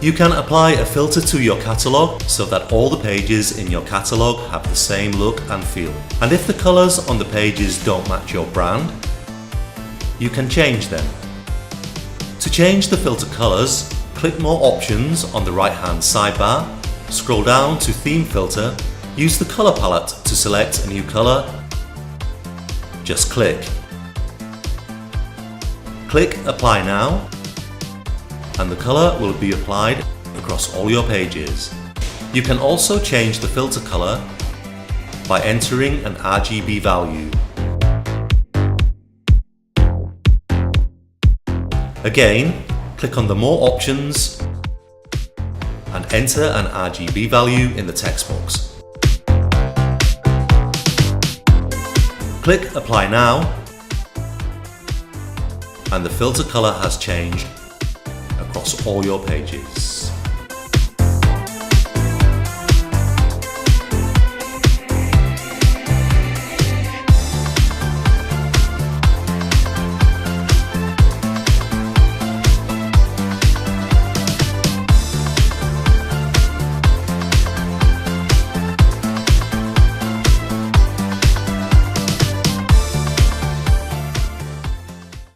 You can apply a filter to your catalogue so that all the pages in your catalogue have the same look and feel. And if the colours on the pages don't match your brand, you can change them. To change the filter colours, click More Options on the right hand sidebar, scroll down to Theme Filter, use the colour palette to select a new colour. Just click. Click Apply Now, and the colour will be applied across all your pages. You can also change the filter colour by entering an RGB value. Again, click on the More Options and enter an RGB value in the text box. Click Apply Now, and the filter colour has changed across all your pages.